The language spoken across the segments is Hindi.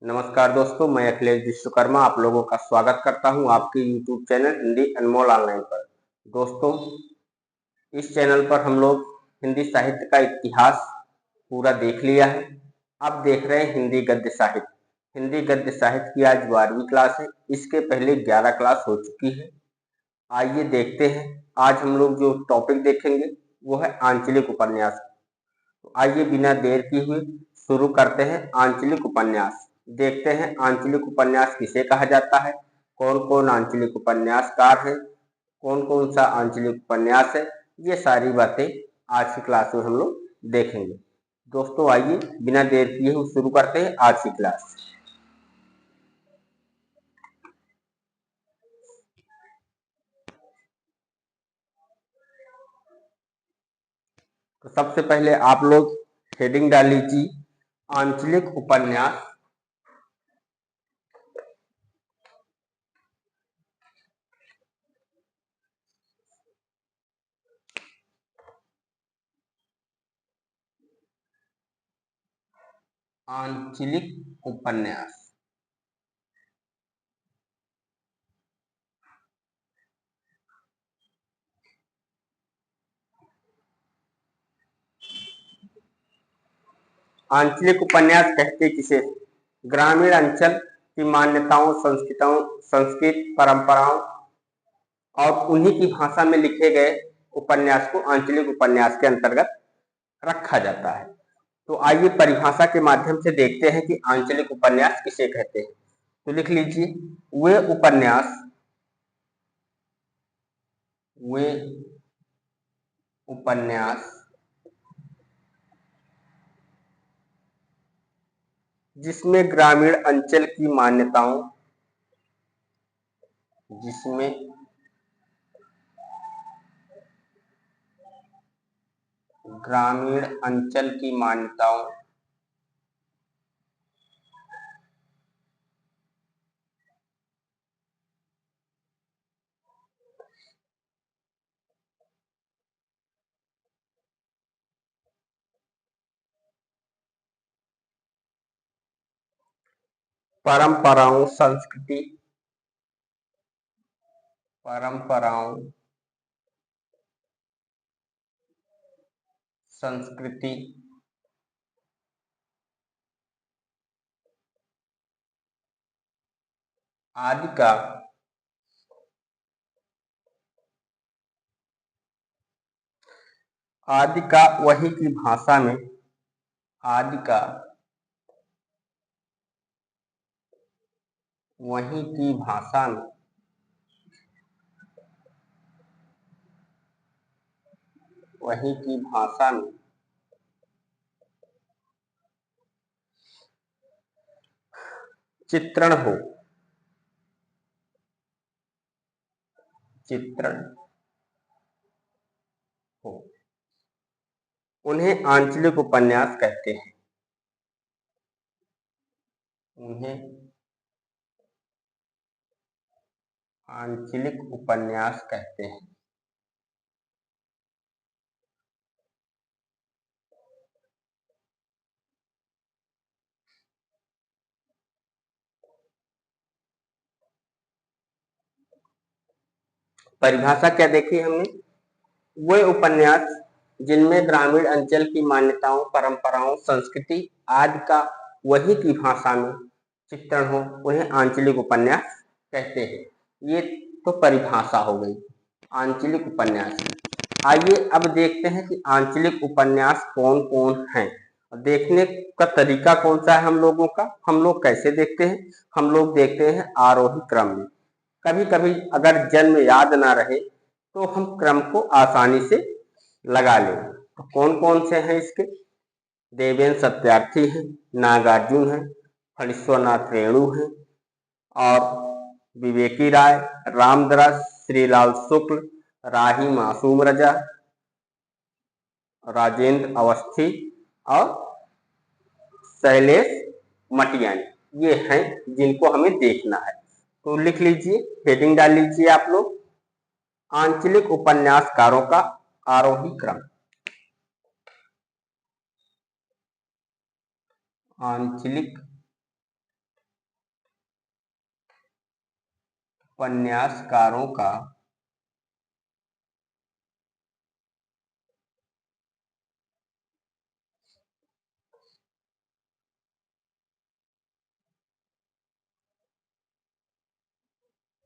नमस्कार दोस्तों, मैं अखिलेश विश्वकर्मा आप लोगों का स्वागत करता हूं आपके YouTube चैनल हिंदी अनमोल ऑनलाइन पर। दोस्तों, इस चैनल पर हम लोग हिंदी साहित्य का इतिहास पूरा देख लिया है। अब देख रहे हैं हिंदी गद्य साहित्य। हिंदी गद्य साहित्य की आज 12वीं क्लास है। इसके पहले 11 क्लास हो चुकी है। आइए देखते हैं, आज हम लोग जो टॉपिक देखेंगे वो है आंचलिक उपन्यास। तो आइए बिना देर किए हुए शुरू करते हैं आंचलिक उपन्यास। देखते हैं आंचलिक उपन्यास किसे कहा जाता है, कौन कौन आंचलिक उपन्यासकार हैं, कौन कौन सा आंचलिक उपन्यास है। ये सारी बातें आज की क्लास में हम लोग देखेंगे। दोस्तों आइए बिना देर किए हुए शुरू करते हैं आज की क्लास। तो सबसे पहले आप लोग हेडिंग डाल लीजिए, आंचलिक उपन्यास। आंचलिक उपन्यास आंचलिक उपन्यास कहते किसे? ग्रामीण अंचल की मान्यताओं, संस्कृत परंपराओं और उन्हीं की भाषा में लिखे गए उपन्यास को आंचलिक उपन्यास के अंतर्गत रखा जाता है। तो आइए परिभाषा के माध्यम से देखते हैं कि आंचलिक उपन्यास किसे कहते हैं। तो लिख लीजिए, वे उपन्यास जिसमें ग्रामीण अंचल की मान्यताओं जिसमें ग्रामीण अंचल की मान्यताओं परंपराओं संस्कृति आदि का वही की भाषा में आदि का वही की भाषा में वही की भाषा में चित्रण हो उन्हें आंचलिक उपन्यास कहते हैं। उन्हें आंचलिक उपन्यास कहते हैं। परिभाषा क्या देखी हमने? वे उपन्यास जिनमें ग्रामीण अंचल की मान्यताओं, परंपराओं, संस्कृति आदि का वही की भाषा में चित्रण हो, उन्हें आंचलिक उपन्यास कहते हैं। ये तो परिभाषा हो गई आंचलिक उपन्यास की। आइए अब देखते हैं कि आंचलिक उपन्यास कौन कौन हैं। देखने का तरीका कौन सा है हम लोगों का? हम लोग कैसे देखते हैं? हम लोग देखते हैं आरोही क्रम में। कभी कभी अगर जन्म याद ना रहे तो हम क्रम को आसानी से लगा लें। तो कौन कौन से हैं इसके? देवेंद्र सत्यार्थी हैं, नागार्जुन हैं, फणीश्वरनाथ रेणु हैं और विवेकी राय, रामदास, श्रीलाल शुक्ल, राही मासूम रजा, राजेंद्र अवस्थी और शैलेश मटियानी। ये हैं जिनको हमें देखना है। तो लिख लीजिए, हेडिंग डाल लीजिए आप लोग, आंचलिक उपन्यासकारों का आरोही क्रम। आंचलिक उपन्यासकारों का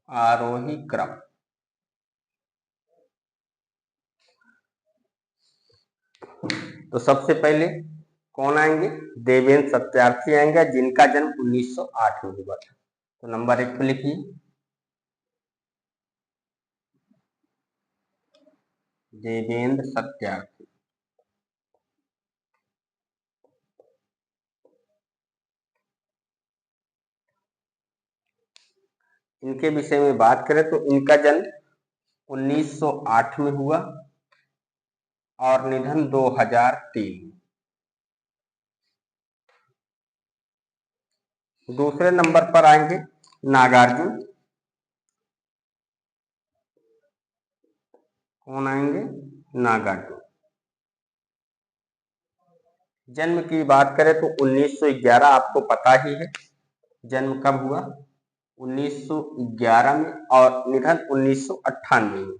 आरोही क्रम। तो सबसे पहले कौन आएंगे? देवेंद्र सत्यार्थी आएंगे, जिनका जन्म 1908 में हुआ था। तो नंबर 1 पे लिखिए देवेंद्र सत्यार्थी। इनके विषय में बात करें तो इनका जन्म 1908 में हुआ और निधन 2003। दूसरे नंबर पर आएंगे नागार्जुन। कौन आएंगे? नागार्जुन। जन्म की बात करें तो 1911, आपको पता ही है जन्म कब हुआ, 1911 में, और निधन 1998 में।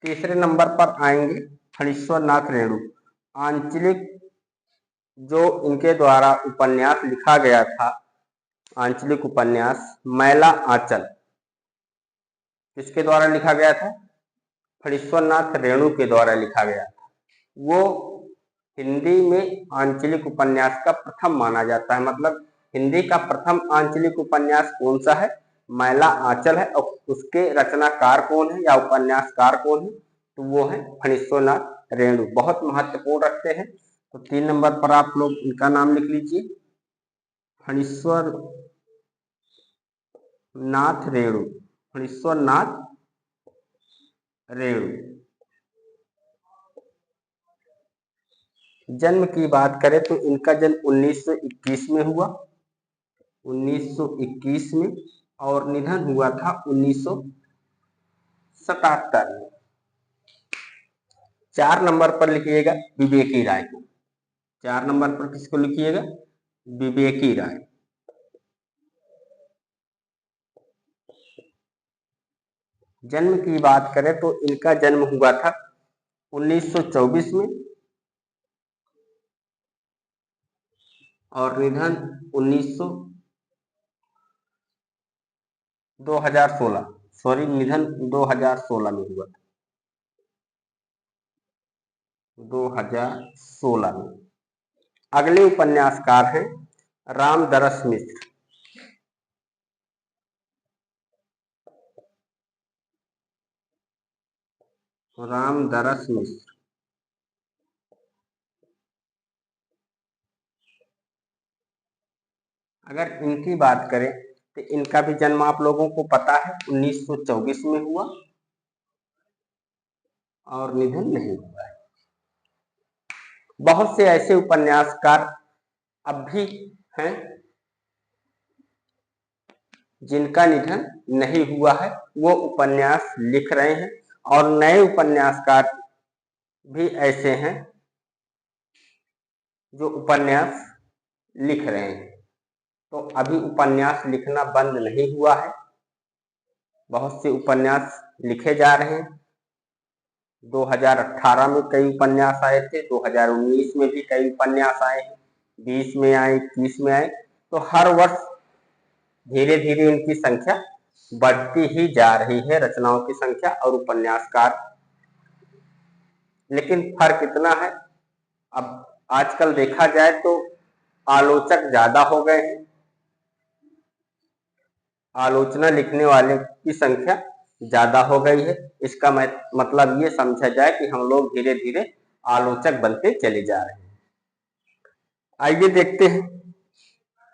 तीसरे नंबर पर आएंगे फणीश्वर नाथ रेणु। आंचलिक जो इनके द्वारा उपन्यास लिखा गया था, आंचलिक उपन्यास मैला आंचल, किसके द्वारा लिखा गया था? फणीश्वर नाथ रेणु के द्वारा लिखा गया था। वो हिंदी में आंचलिक उपन्यास का प्रथम माना जाता है। मतलब हिंदी का प्रथम आंचलिक उपन्यास कौन सा है? मैला आंचल है। और उसके रचनाकार कौन है या उपन्यासकार कौन है? तो वो है फणीश्वर नाथ रेणु। बहुत महत्वपूर्ण रखते हैं। तो 3 नंबर पर आप लोग इनका नाम लिख लीजिए, फणीश्वर नाथ रेणु। फणीश्वर नाथ रेणु। जन्म की बात करें तो इनका जन्म 1921 में हुआ, 1921 में, और निधन हुआ था 1977 में। 4 नंबर पर लिखिएगा विवेकी राय को। 4 नंबर पर किसको लिखिएगा? विवेकी राय। जन्म की बात करें तो इनका जन्म हुआ था 1924 में और निधन 2016, सॉरी, निधन 2016 में हुआ था, 2016 में। अगले उपन्यासकार हैं रामदरस मिश्र। रामदरस मिश्र। अगर इनकी बात करें तो इनका भी जन्म आप लोगों को पता है 1924 में हुआ और निधन नहीं हुआ है। बहुत से ऐसे उपन्यासकार अब भी हैं जिनका निधन नहीं हुआ है, वो उपन्यास लिख रहे हैं। और नए उपन्यासकार भी ऐसे हैं जो उपन्यास लिख रहे हैं। तो अभी उपन्यास लिखना बंद नहीं हुआ है, बहुत से उपन्यास लिखे जा रहे हैं। 2018 में कई उपन्यास आए थे, 2019 में भी कई उपन्यास आए हैं, 20 में आए, 21 में आए। तो हर वर्ष धीरे धीरे इनकी संख्या बढ़ती ही जा रही है, रचनाओं की संख्या और उपन्यासकार। लेकिन फर्क इतना है, अब आजकल देखा जाए तो आलोचक ज्यादा हो गए हैं, आलोचना लिखने वाले की संख्या ज्यादा हो गई है। इसका मतलब ये समझा जाए कि हम लोग धीरे धीरे आलोचक बनते चले जा रहे हैं। आइए देखते हैं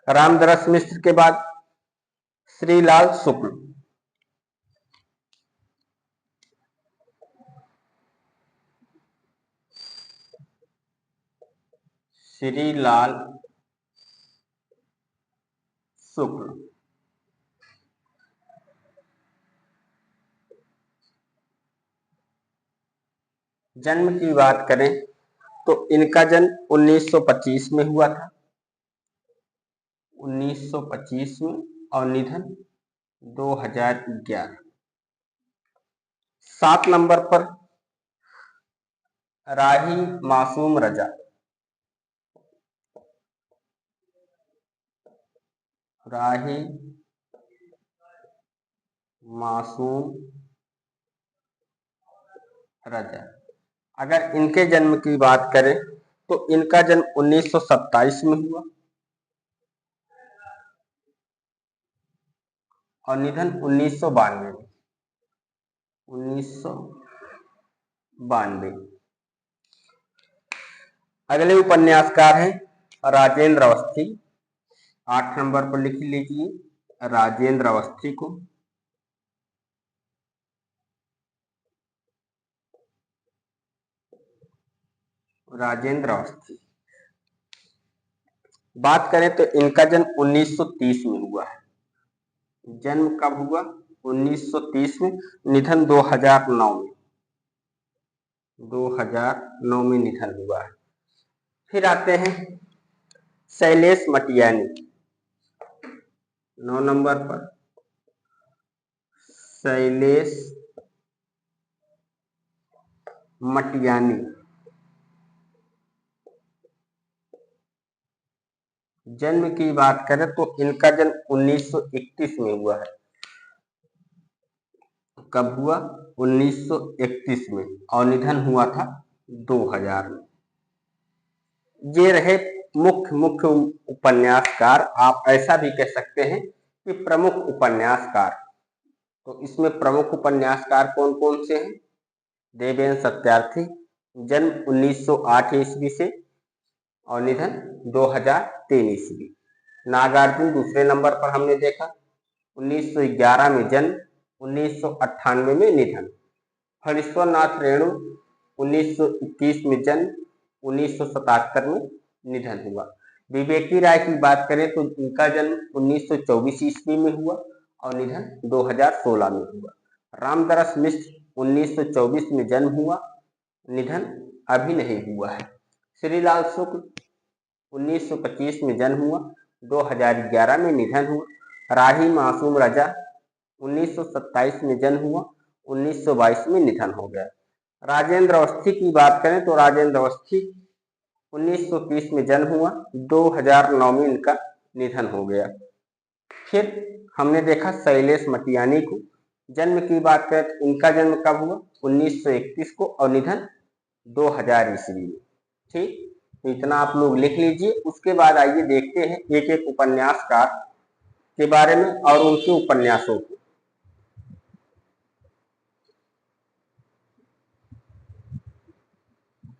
रामदरस मिश्र के बाद श्रीलाल शुक्ल। श्रीलाल शुक्ल। जन्म की बात करें तो इनका जन्म 1925 में हुआ था 1925 में और निधन 2011। 7 नंबर पर राही मासूम रजा। राही मासूम रजा। अगर इनके जन्म की बात करें तो इनका जन्म 1927 में हुआ और निधन 1992 में। 1992। अगले उपन्यासकार हैं राजेंद्र अवस्थी। 8 नंबर पर लिख लीजिए राजेंद्र अवस्थी को। राजेंद्र अवस्थी बात करें तो इनका जन्म 1930 में हुआ है। जन्म कब हुआ? 1930 में। निधन 2009 में। 2009 में निधन हुआ है। फिर आते हैं शैलेश मटियानी। 9 नंबर पर शैलेश मटियानी। जन्म की बात करें तो इनका जन्म 1931 में हुआ है। कब हुआ? 1931 में और निधन हुआ था 2000 में। ये रहे मुख्य उपन्यासकार। आप ऐसा भी कह सकते हैं कि प्रमुख उपन्यासकार। तो इसमें प्रमुख उपन्यासकार कौन कौन से हैं? देवेंद्र सत्यार्थी, जन्म 1908 ईस्वी से और निधन 2003 ईस्वी। नागार्जुन दूसरे नंबर पर हमने देखा, 1911 में जन्म, 1998 में निधन। फणीश्वर नाथ रेणु 1921 में जन्म, 1977 में निधन हुआ। विवेकी राय की बात करें तो इनका जन्म 1924 ईस्वी में हुआ और निधन 2016 में हुआ। रामदरस मिश्र 1924 में जन्म हुआ, निधन अभी नहीं हुआ है। श्रीलाल शुक्ल 1925 में जन्म हुआ, 2011 में निधन हुआ। राही मासूम रजा 1927 में जन्म हुआ, 1922 में निधन हो गया। राजेंद्र अवस्थी की बात करें तो राजेंद्र अवस्थी 1930 में जन्म हुआ, 2009 में इनका निधन हो गया। फिर हमने देखा शैलेश मटियानी को। जन्म की बात करें तो इनका जन्म कब हुआ? 1931 को और निधन 2000 ईस्वी में। ठीक, तो इतना आप लोग लिख लीजिए। उसके बाद आइए देखते हैं एक एक उपन्यासकार के बारे में और उनके उपन्यासों को।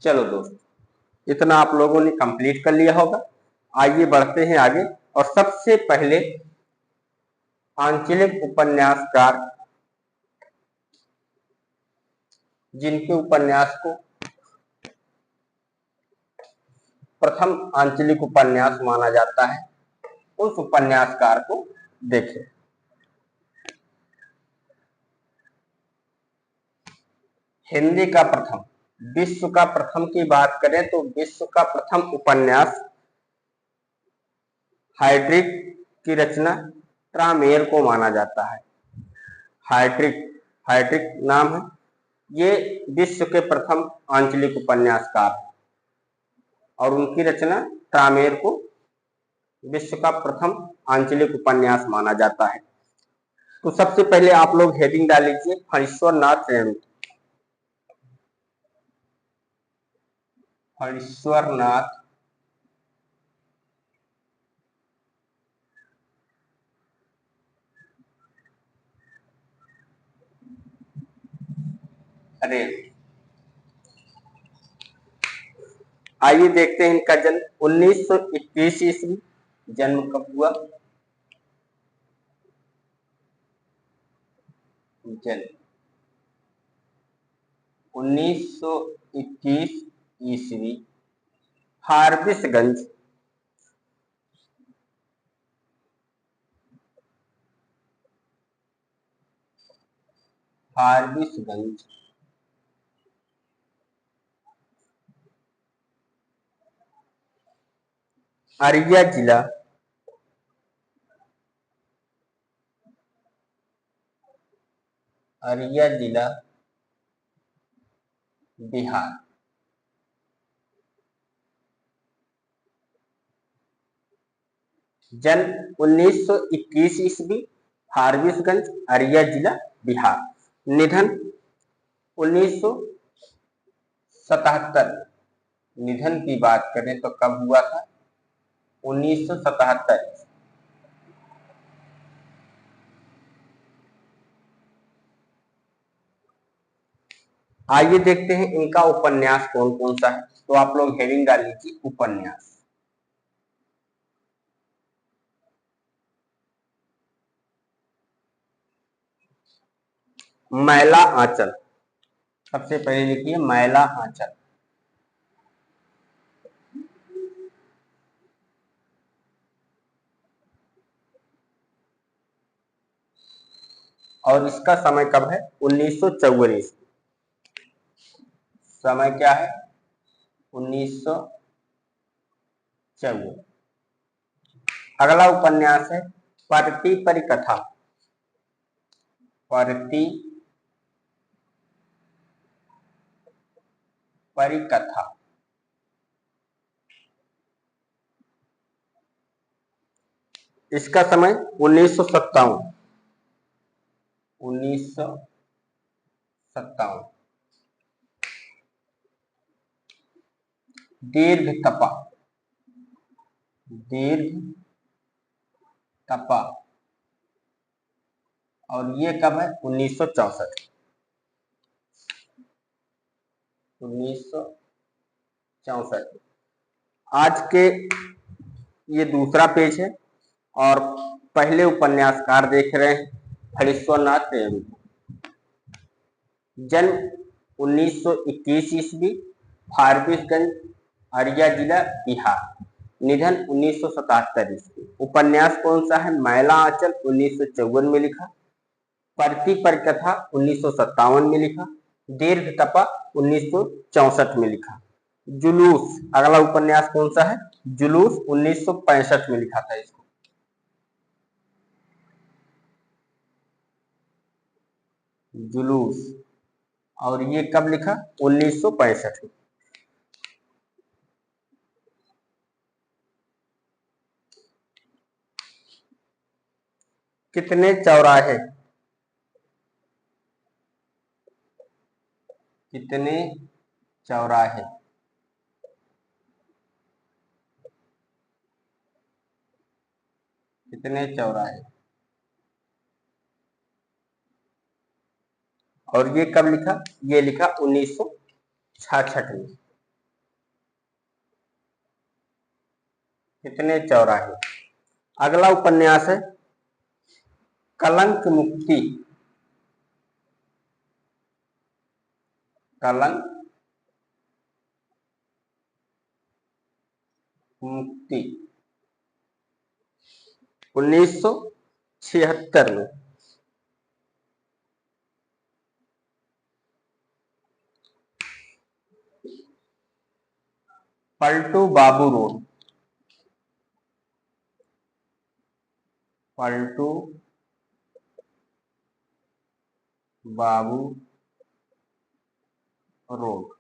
चलो दोस्तों, इतना आप लोगों ने कंप्लीट कर लिया होगा। आइए बढ़ते हैं आगे। और सबसे पहले आंचलिक उपन्यासकार, जिनके उपन्यास को प्रथम आंचलिक उपन्यास माना जाता है, उस उपन्यासकार को देखें। हिंदी का प्रथम, विश्व का प्रथम की बात करें तो विश्व का प्रथम उपन्यास हाइड्रिक की रचना ट्रामेर को माना जाता है। हाइड्रिक नाम है। ये विश्व के प्रथम आंचलिक उपन्यासकार और उनकी रचना ट्रामेर को विश्व का प्रथम आंचलिक उपन्यास माना जाता है। तो सबसे पहले आप लोग हेडिंग डाल लीजिए फणीश्वर नाथ रेणु। फणीश्वर नाथ रेणु। आइए देखते हैं इनका जन्म 1921 ईस्वी। जन्म कब हुआ? जन्म 1921 ईस्वी, फारबिसगंज। फारबिसगंज अररिया जिला अररिया जिला बिहार। जन्म 1921 ईस्वी, फारबिसगंज, अररिया जिला बिहार। निधन 1977। निधन की बात करें तो कब हुआ था? 1977। आइए देखते हैं इनका उपन्यास कौन कौन सा है। तो आप लोग हेडिंग डाल लीजिए उपन्यास। मैला आंचल, सबसे पहले लिखिए मैला आंचल। और इसका समय कब है? 1954 ईस्वी। समय क्या है? 1954। अगला उपन्यास है परति परिकथा। परति परिकथा। इसका समय 1957। 1957। दीर्घ तपा। दीर्घ तपा। और ये कब है? 1964। 1964। आज के ये दूसरा पेज है और पहले उपन्यासकार देख रहे हैं फणीश्वर नाथ रेणु। जन्म 1921 ईस्वी, फारबिसगंज, अररिया जिला बिहार। निधन 1977 ईस्वी। उपन्यास कौन सा है? मैला आंचल 1954 में लिखा। परति परिकथा 1957 में लिखा। दीर्घ तपा 1964 में लिखा। जुलूस, अगला उपन्यास कौन सा है? जुलूस 1965 में लिखा था इसको। जुलूस, और ये कब लिखा? 1965 में। कितने चौराहे? कितने चौराहे? कितने चौराहे? और ये कब लिखा? ये लिखा 1966 में। कितने चौराहे? अगला उपन्यास है कलंक मुक्ति। कलंक मुक्ति 1976 में। पलटू बाबू रोड। पलटू बाबू रोड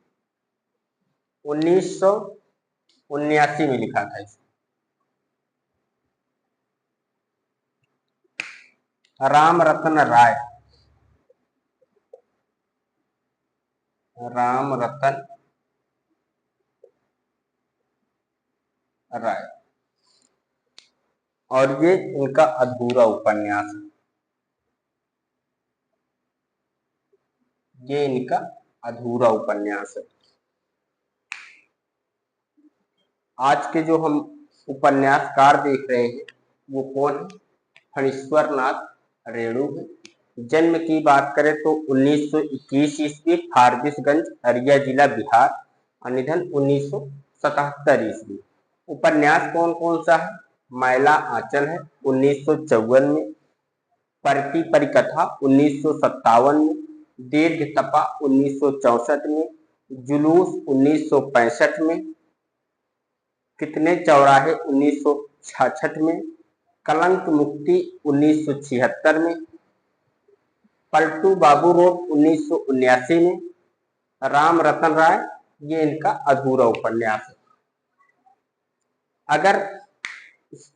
1979 में लिखा था इसको। राम रतन राय। राम रतन राय। और ये इनका अधूरा उपन्यास है। ये इनका अधूरा उपन्यास है। आज के जो हम उपन्यासकार देख रहे हैं वो कौन है? फणीश्वर नाथ रेणु है। जन्म की बात करें तो 1921 ईस्वी, फारबिसगंज, अररिया जिला बिहार। और निधन 1977 ईस्वी। उपन्यास कौन कौन सा है? मैला आंचल है 1954 में। परति परिकथा 1957 में। दीर्घ तपा 1964 में। जुलूस 1965 में। कितने चौराहे 1966 में। कलंक मुक्ति 1976 में। पलटू बाबू रोड 1979 में, राम रतन राय, ये इनका अधूरा उपन्यास है। अगर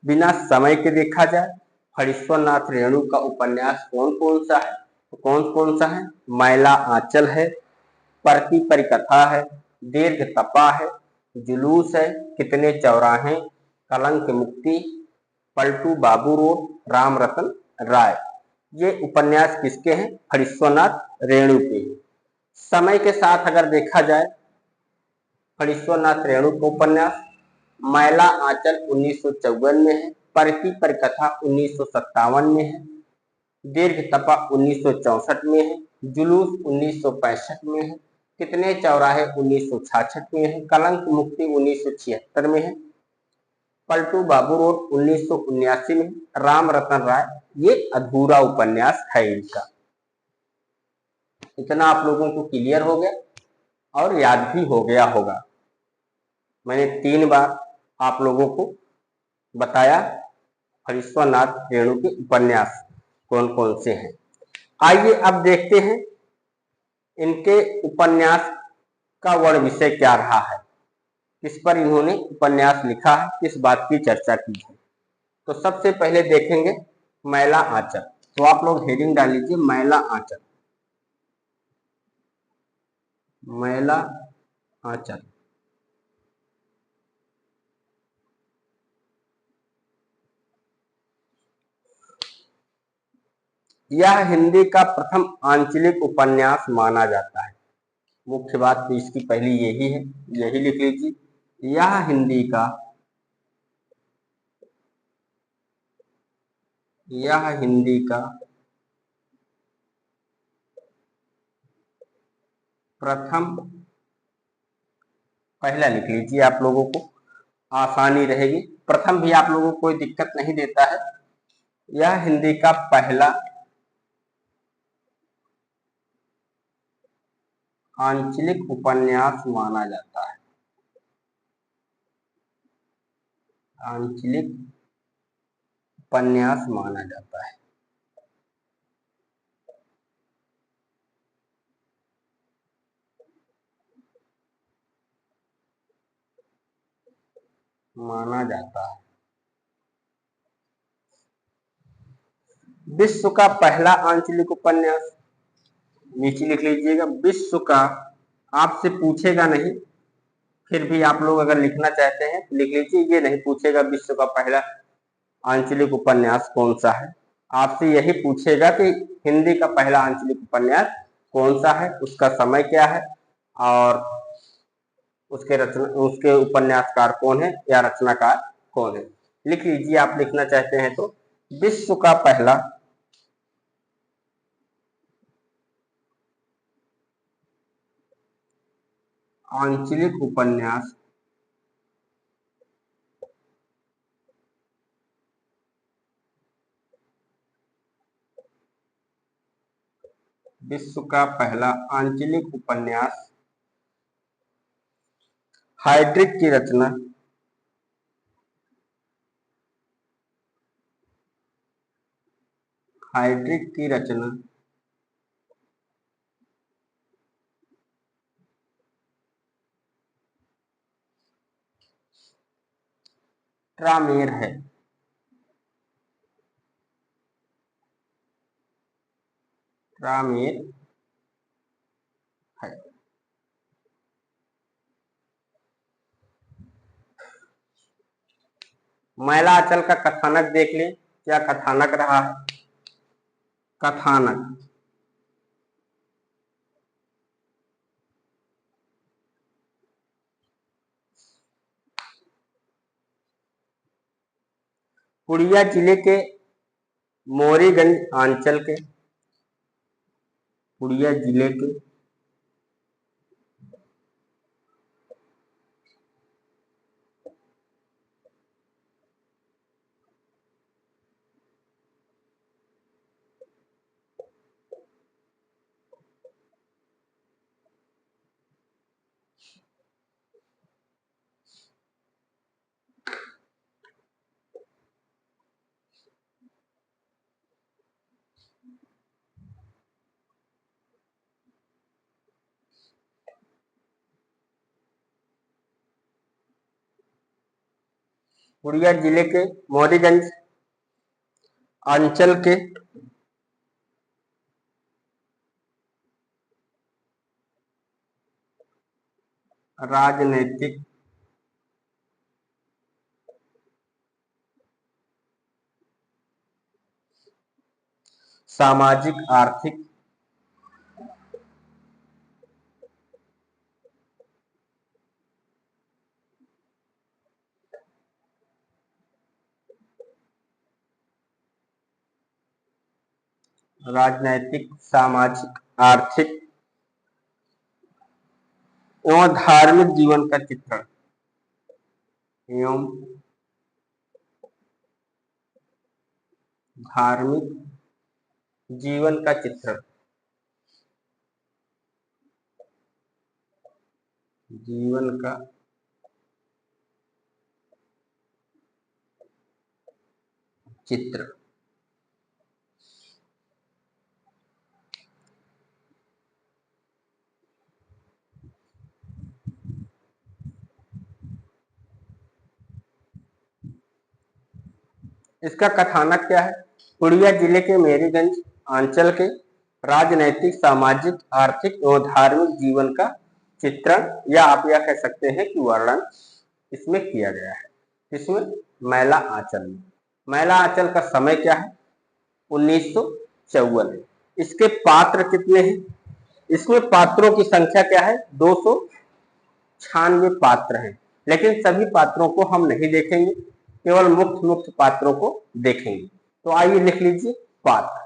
बिना समय के देखा जाए, हरीश्वर नाथ रेणु का उपन्यास कौन कौन सा है, तो कौन कौन सा है? मैला आंचल है, परती परिकथा है, दीर्घ तपा है, जुलूस है, कितने चौराहे, कलंक मुक्ति, पलटू बाबू रोड, राम रतन राय। ये उपन्यास किसके हैं? हरीश्वर नाथ रेणु के। समय के साथ अगर देखा जाए, हरीश्वर नाथ रेणु का उपन्यास मैला आंचल 1954 में है, परती परिकथा 1957 में है, दीर्घ तपा 1964 में है, जुलूस 1965 में है, कितने चौराहे 1966 में है, कलंक मुक्ति 1976 में है, पलटू बाबू रोड 1979 में, राम रतन राय, ये अधूरा उपन्यास है इनका। इतना आप लोगों को क्लियर हो गया और याद भी हो गया होगा। मैंने 3 बार आप लोगों को बताया हरीश्वर नाथ रेणु के उपन्यास कौन कौन से हैं। आइए अब देखते हैं इनके उपन्यास का वर्ण विषय क्या रहा है, किस पर इन्होंने उपन्यास लिखा है, किस बात की चर्चा की है। तो सबसे पहले देखेंगे मैला आंचल। तो आप लोग हेडिंग डाल लीजिए मैला आंचल। मैला आंचल यह हिंदी का प्रथम आंचलिक उपन्यास माना जाता है। मुख्य बात तो इसकी पहली यही है, यही लिख लीजिए। यह हिंदी का प्रथम, पहला लिख लीजिए, आप लोगों को आसानी रहेगी। प्रथम भी आप लोगों को कोई दिक्कत नहीं देता है। यह हिंदी का पहला आंचलिक उपन्यास माना जाता है। आंचलिक उपन्यास माना जाता है। माना जाता है। विश्व का पहला आंचलिक उपन्यास, नीचे लिख लीजिएगा। विश्व का आपसे पूछेगा नहीं, फिर भी आप लोग अगर लिखना चाहते हैं तो लिख लीजिए। ये नहीं पूछेगा विश्व का पहला आंचलिक उपन्यास कौन सा है, आपसे यही पूछेगा कि हिंदी का पहला आंचलिक उपन्यास कौन सा है, उसका समय क्या है और उसके उपन्यासकार कौन है या रचनाकार कौन है। लिख लीजिए, आप लिखना चाहते हैं तो। विश्व का पहला आंचलिक उपन्यास विश्व का पहला आंचलिक उपन्यास हाइड्रिक की रचना, हाइड्रिक की रचना ट्रामेर है। ट्रामेर है। मैला आंचल का कथानक देख ले, क्या कथानक रहा है। कथानक, पुड़िया जिले के मोरीगंज अंचल के, पुड़िया जिले के पुरिया जिले के मौरीगंज अंचल के राजनैतिक सामाजिक आर्थिक सामाजिक आर्थिक एवं धार्मिक जीवन का चित्रण एवं धार्मिक जीवन का चित्रण जीवन का चित्र। इसका कथानक क्या है? पुरिया जिले के मेरीगंज अंचल के राजनैतिक सामाजिक आर्थिक एवं धार्मिक जीवन का चित्रण या आप यह कह सकते हैं कि वर्णन इसमें किया गया है। इसमें मैला आंचल में मैला आंचल का समय क्या है? 1954 है। इसके पात्र कितने हैं? इसमें पात्रों की संख्या क्या है? 296 पात्र हैं, लेकिन सभी पात्रों को हम नहीं देखेंगे, केवल मुख्य पात्रों को देखेंगे। तो आइए लिख लीजिए पात्र।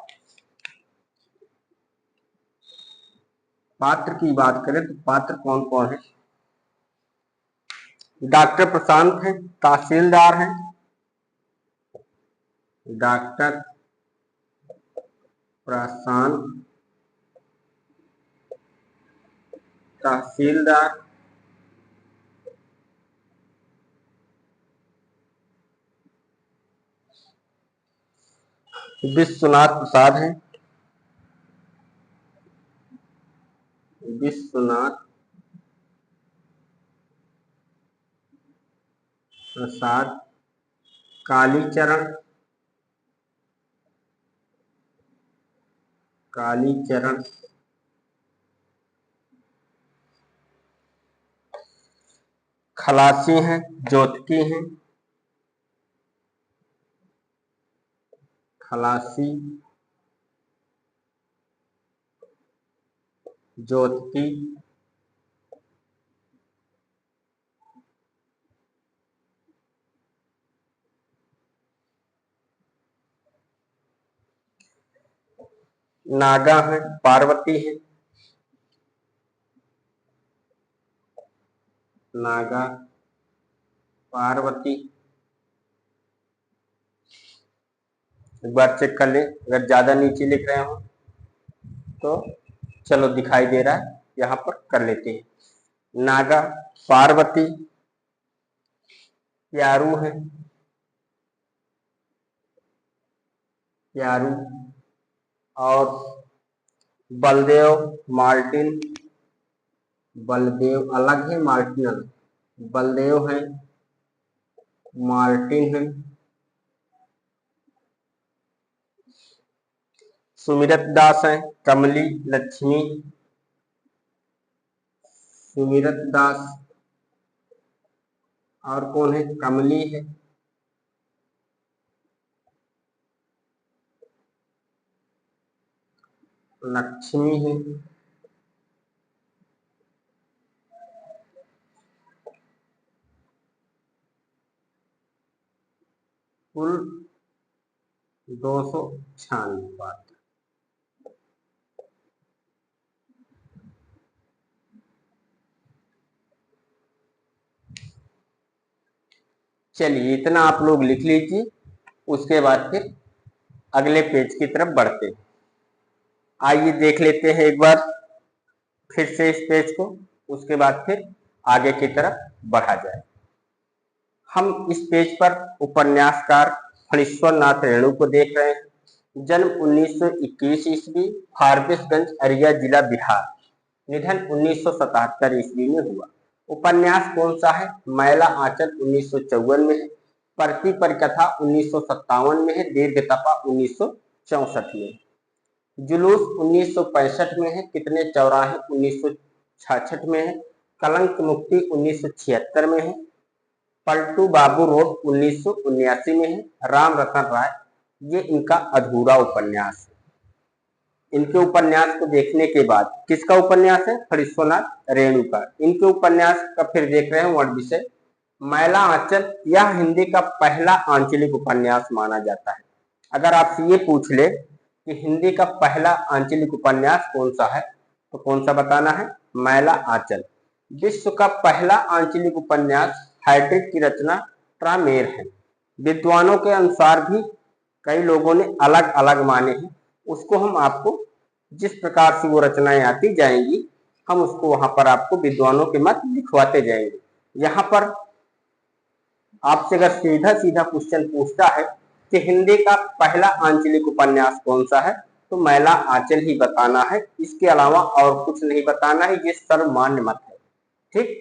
पात्र की बात करें तो पात्र कौन कौन है? डॉक्टर प्रशांत है, तहसीलदार हैं, डॉक्टर प्रशांत तहसीलदार, विश्वनाथ प्रसाद है, विश्वनाथ प्रसाद, कालीचरण खलासी हैं, ज्योतिकी हैं, खलासी ज्योतिकी नागा है, पार्वती है, नागा पार्वती। एक बार चेक कर ले, अगर ज्यादा नीचे लिख रहे हो तो चलो दिखाई दे रहा है, यहां पर कर लेते हैं। नागा पार्वती, प्यारू है, प्यारू, और बलदेव मार्टिन, बलदेव अलग है, मार्टिन अलग, बलदेव है, मार्टिन है, सुमिरत दास है, कमली लक्ष्मी, सुमिरत दास, और कौन है? कमली है, लक्ष्मी है, कुल 296 बात। चलिए इतना आप लोग लिख लीजिए, उसके बाद फिर अगले पेज की तरफ बढ़ते हैं। आइए देख लेते हैं एक बार फिर से इस पेज को, उसके बाद फिर आगे की तरफ बढ़ा जाए। हम इस पेज पर उपन्यासकार फणीश्वर नाथ रेणु को देख रहे हैं। जन्म 1921 ईस्वी, फारबिसगंज अरिया जिला बिहार। निधन 1977 ईस्वी में हुआ। उपन्यास कौन सा है? मैला आंचल 1954 में है। परती परिकथा 1957 में है, दीर्घतपा 1964 में, जुलूस 1965 में है, कितने चौराहे 1966 में है, कलंक मुक्ति 1976 में है, पलटू बाबू रोड 1979 में है, राम रतन राय, ये इनका अधूरा उपन्यास है। इनके उपन्यास को देखने के बाद, किसका उपन्यास है? फणीश्वरनाथ रेणु का। इनके उपन्यास का फिर देख रहे हैं वर्ड विषय, मैला आंचल, यह हिंदी का पहला आंचलिक उपन्यास माना जाता है। अगर आपसे ये पूछ ले कि हिंदी का पहला आंचलिक उपन्यास कौन सा है, तो कौन सा बताना है? मैला आंचल। विश्व का पहला आंचलिक उपन्यास हाइड्रिक की रचना ट्रामेर है। विद्वानों के अनुसार भी कई लोगों ने अलग अलग माने हैं, उसको हम आपको जिस प्रकार से वो रचनाएं आती जाएंगी, हम उसको वहां पर आपको विद्वानों के मत लिखवाते जाएंगे। यहाँ पर आपसे अगर सीधा सीधा क्वेश्चन पूछता है कि हिंदी का पहला आंचलिक उपन्यास कौन सा है, तो मैला आंचल ही बताना है, इसके अलावा और कुछ नहीं बताना है, ये सर्वमान्य मत है। ठीक,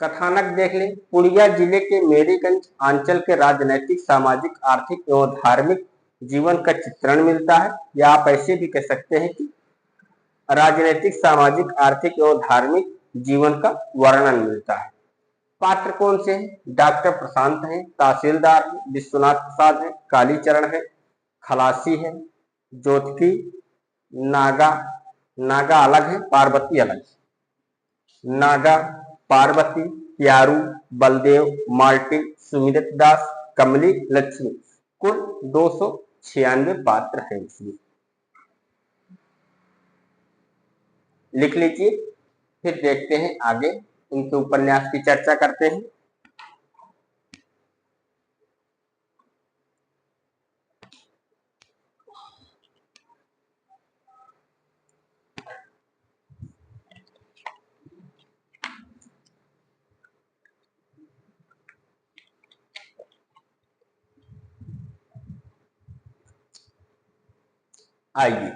कथानक देख लें। पुड़िया जिले के मेरीगंज अंचल के राजनैतिक, सामाजिक, आर्थिक एवं धार्मिक जीवन का चित्रण मिलता है, या आप ऐसे भी कह सकते हैं कि राजनैतिक, सामाजिक, आर्थिक एवं धार्मिक जीवन का वर्णन मिलता है। पात्र कौन से हैं? डॉक्टर प्रशांत है, तहसीलदार है, विश्वनाथ प्रसाद है, कालीचरण है, खलासी है, जोतकी, नागा, नागा अलग है, पार्वती अलग है। नागा, पार्वती, प्यारू, बलदेव, माल्टी, सुमिरत दास, कमली, लक्ष्मी, कुल 296 पात्र हैं इसमें। लिख लीजिए, फिर देखते हैं आगे, इनके उपन्यास की चर्चा करते हैं। आइए,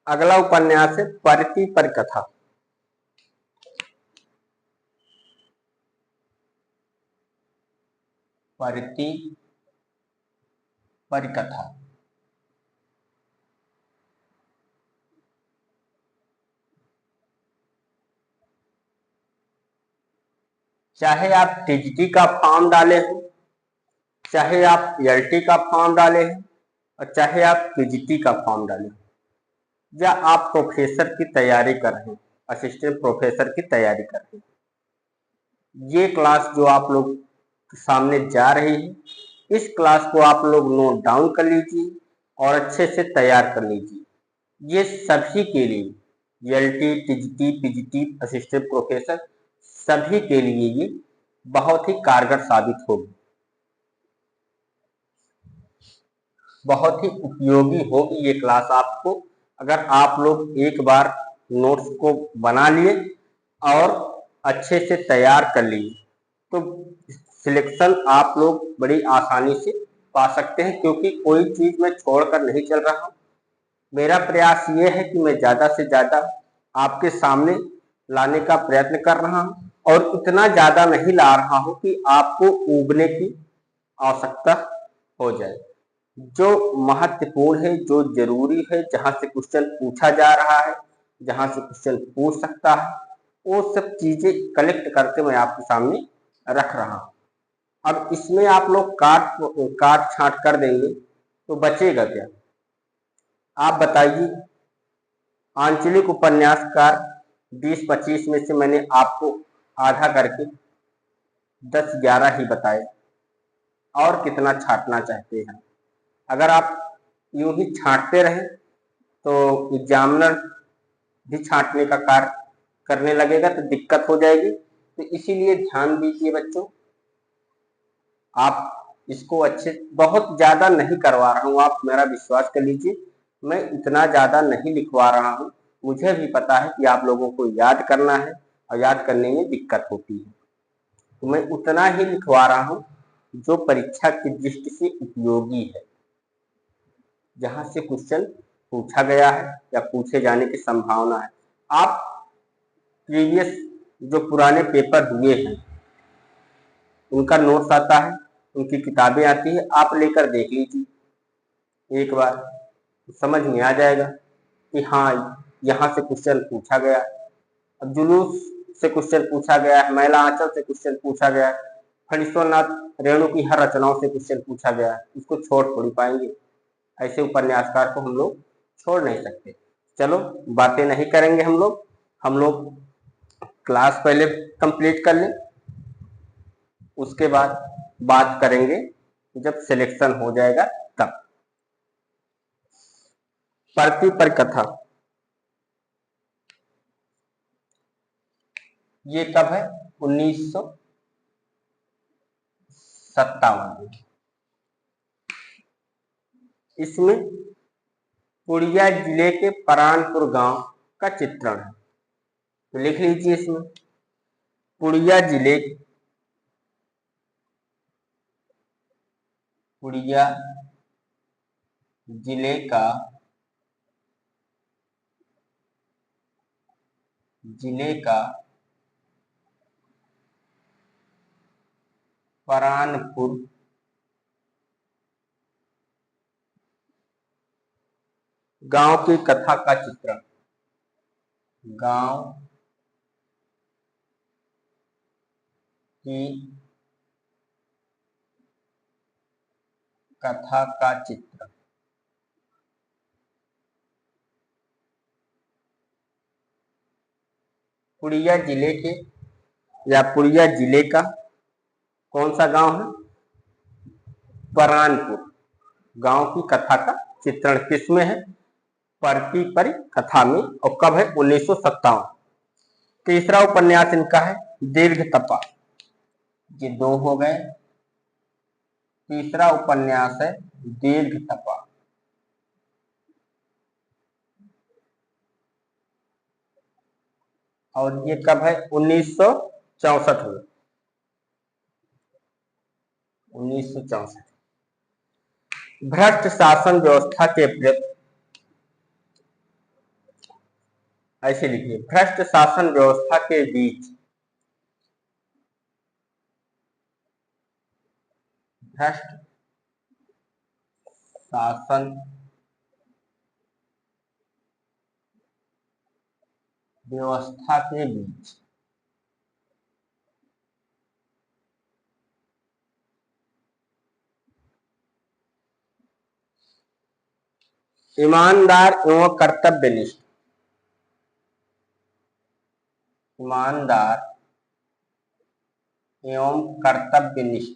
अगला उपन्यास है परती परिकथा। परती परिकथा चाहे आप टीजीटी का फॉर्म डाले हो, चाहे आप एलटी का फॉर्म डाले हैं, और चाहे आप पीजीटी का फॉर्म डाले हो, या आप प्रोफेसर की तैयारी कर रहे हैं, असिस्टेंट प्रोफेसर की तैयारी कर रहे हैं, ये क्लास जो आप लोग सामने जा रही है, इस क्लास को आप लोग नोट डाउन कर लीजिए और अच्छे से तैयार कर लीजिए। ये सभी के लिए, LT, TGT, PGT, assistant professor, सभी के लिए ये बहुत ही कारगर साबित होगी, बहुत ही उपयोगी होगी ये क्लास आपको, अगर आप लोग एक बार नोट्स को बना लिए और अच्छे से तैयार कर लिए, तो सिलेक्शन आप लोग बड़ी आसानी से पा सकते हैं, क्योंकि कोई चीज मैं छोड़कर नहीं चल रहा हूं। मेरा प्रयास ये है कि मैं ज्यादा से ज्यादा आपके सामने लाने का प्रयत्न कर रहा हूं, और इतना ज्यादा नहीं ला रहा हूं कि आपको ऊबने की आवश्यकता हो जाए। जो महत्वपूर्ण है, जो जरूरी है, जहां से क्वेश्चन पूछा जा रहा है, जहां से क्वेश्चन पूछ सकता है, वो सब चीजें कलेक्ट करके मैं आपके सामने रख रहा हूं। अब इसमें आप लोग काट छांट कर देंगे तो बचेगा क्या? आप बताइए। आंचलिक उपन्यासकार 20-25 में से मैंने आपको आधा करके 10-11 ही बताए, और कितना छांटना चाहते हैं? अगर आप यूं ही छांटते रहे तो एग्जामिनर भी छांटने का कार्य करने लगेगा तो दिक्कत हो जाएगी। तो इसीलिए ध्यान दीजिए बच्चों, आप इसको अच्छे, बहुत ज्यादा नहीं करवा रहा हूँ, आप मेरा विश्वास कर लीजिए, मैं इतना ज्यादा नहीं लिखवा रहा हूँ। मुझे भी पता है कि आप लोगों को याद करना है और याद करने में दिक्कत होती है, तो मैं उतना ही लिखवा रहा हूँ जो परीक्षा की दृष्टि से उपयोगी है, जहां से क्वेश्चन पूछा गया है या पूछे जाने की संभावना है। आप प्रीवियस जो पुराने पेपर हुए हैं उनका नोट्स आता है, उनकी किताबें आती है, आप लेकर देख लीजिए एक बार, समझ में आ जाएगा कि हाँ यहाँ से क्वेश्चन पूछा गया। अब जुलूस से क्वेश्चन पूछा गया है, महिला आंचल से क्वेश्चन पूछा गया है, फणीश्वरनाथ रेणु की हर रचनाओं से क्वेश्चन पूछा गया है, इसको छोड़ थोड़ी पाएंगे। ऐसे उपन्यासकार को हम लोग छोड़ नहीं सकते। चलो बातें नहीं करेंगे हम लोग क्लास पहले कंप्लीट कर लें, उसके बाद बात करेंगे जब सिलेक्शन हो जाएगा तब। परती पर कथा ये कब है? 1957 में। इसमें पुड़िया जिले के परानपुर गांव का चित्रण है, तो लिख लीजिए इसमें पुड़िया जिले जिले का परानपुर गांव की कथा का चित्रण, गांव की कथा का चित्रण। पुड़िया जिले के या पुड़िया जिले का कौन सा गांव है? परानपुर गांव की कथा का चित्रण किसमें है? परती पर कथा में। और कब है? 1957। तीसरा उपन्यास इनका है दीर्घ तपा, ये दो हो गए। तीसरा उपन्यास है दीर्घ तपा, और ये कब है? 1964 में। 1964। भ्रष्ट शासन व्यवस्था के प्रति, ऐसे लिखिए, भ्रष्ट शासन व्यवस्था के बीच भ्रष्ट शासन व्यवस्था के बीच ईमानदार एवं कर्तव्यनिष्ठ, ईमानदार एवं कर्तव्यनिष्ठ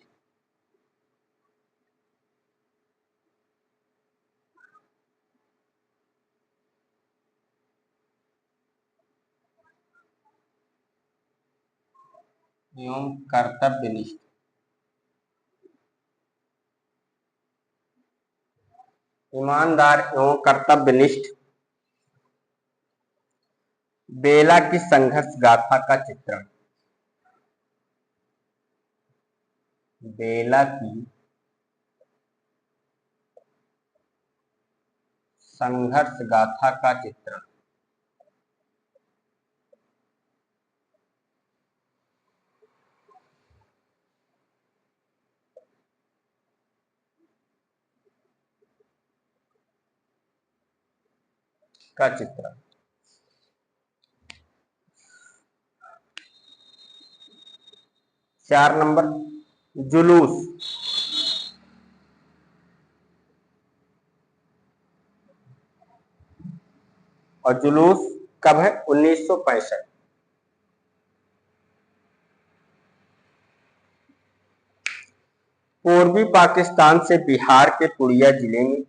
एवं कर्तव्यनिष्ठ ईमानदार एवं कर्तव्यनिष्ठ बेला की संघर्ष गाथा का चित्रण, बेला की संघर्ष गाथा का चित्रण। का चित्रण 4 नंबर जुलूस, और जुलूस कब है? 1965। पूर्वी पाकिस्तान से बिहार के पुड़िया जिले में,